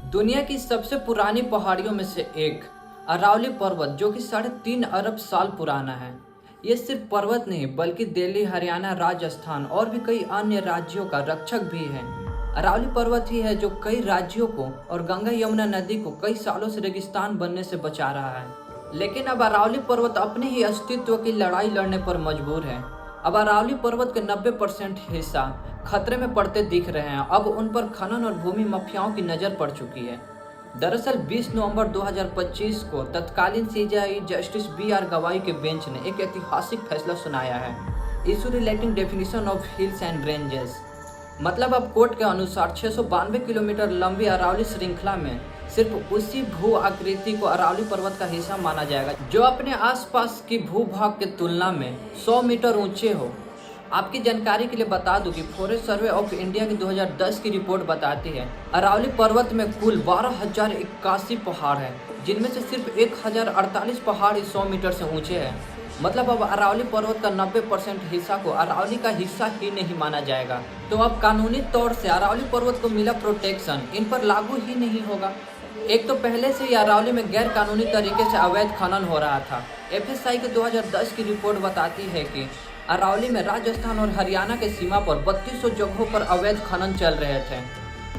दुनिया की सबसे पुरानी पहाड़ियों में से एक अरावली पर्वत जो कि 3.5 अरब साल पुराना है। ये सिर्फ पर्वत नहीं बल्कि दिल्ली, हरियाणा, राजस्थान और भी कई अन्य राज्यों का रक्षक भी है। अरावली पर्वत ही है जो कई राज्यों को और गंगा यमुना नदी को कई सालों से रेगिस्तान बनने से बचा रहा है। लेकिन अब अरावली पर्वत अपने ही अस्तित्व की लड़ाई लड़ने पर मजबूर है। अब अरावली पर्वत के 90% हिस्सा खतरे में पड़ते दिख रहे हैं। अब उन पर खनन और भूमि माफियाओं की नज़र पड़ चुकी है। दरअसल 20 नवंबर 2025 को तत्कालीन सीजेआई जस्टिस BR गवाई के बेंच ने एक ऐतिहासिक फैसला सुनाया है, issue relating definition of hills and ranges. मतलब अब कोर्ट के अनुसार 692 किलोमीटर लंबी अरावली श्रृंखला में सिर्फ उसी भू आकृति को अरावली पर्वत का हिस्सा माना जाएगा जो अपने आसपास की भूभाग की तुलना में 100 मीटर ऊंचे हो। आपकी जानकारी के लिए बता दूं कि फॉरेस्ट सर्वे ऑफ इंडिया की 2010 की रिपोर्ट बताती है अरावली पर्वत में कुल 12,081 पहाड़ हैं, जिनमें से सिर्फ 1,048 पहाड़ 100 मीटर से ऊंचे हैं। मतलब अब अरावली पर्वत का 90% हिस्सा को अरावली का हिस्सा ही नहीं माना जाएगा। तो अब कानूनी तौर से अरावली पर्वत को मिला प्रोटेक्शन इन पर लागू ही नहीं होगा। एक तो पहले से ही अरावली में गैर कानूनी तरीके से अवैध खनन हो रहा था। FSI की 2010 की रिपोर्ट बताती है कि अरावली में राजस्थान और हरियाणा के सीमा पर 3200 जगहों पर अवैध खनन चल रहे थे।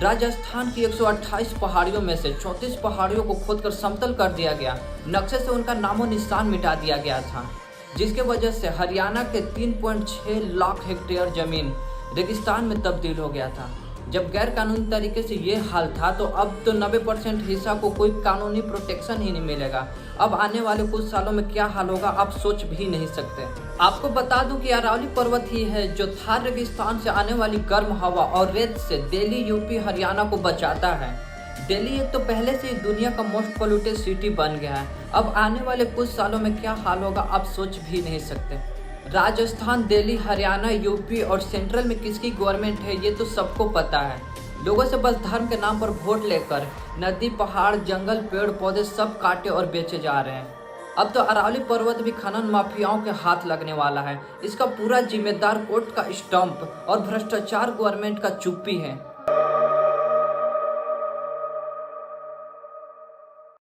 राजस्थान की 128 पहाड़ियों में से 34 पहाड़ियों को खोदकर समतल कर दिया गया, नक्शे से उनका नामो निशान मिटा दिया गया था, जिसके वजह से हरियाणा के 3.6 लाख हेक्टेयर जमीन रेगिस्तान में तब्दील हो गया था। जब गैर कानूनी तरीके से ये हाल था तो अब तो 90% हिस्सा को कोई कानूनी प्रोटेक्शन ही नहीं मिलेगा। अब आने वाले कुछ सालों में क्या हाल होगा आप सोच भी नहीं सकते। आपको बता दूं कि अरावली पर्वत ही है जो थार रेगिस्तान से आने वाली गर्म हवा और रेत से दिल्ली, यूपी, हरियाणा को बचाता है। दिल्ली एक तो पहले से ही दुनिया का मोस्ट पोल्यूटेड सिटी बन गया है। अब आने वाले कुछ सालों में क्या हाल होगा आप सोच भी नहीं सकते। राजस्थान, दिल्ली, हरियाणा, यूपी और सेंट्रल में किसकी गवर्नमेंट है ये तो सबको पता है। लोगों से बस धर्म के नाम पर वोट लेकर नदी, पहाड़, जंगल, पेड़ पौधे सब काटे और बेचे जा रहे हैं। अब तो अरावली पर्वत भी खनन माफियाओं के हाथ लगने वाला है। इसका पूरा जिम्मेदार कोर्ट का स्टंप और भ्रष्टाचार गवर्नमेंट का चुप्पी है।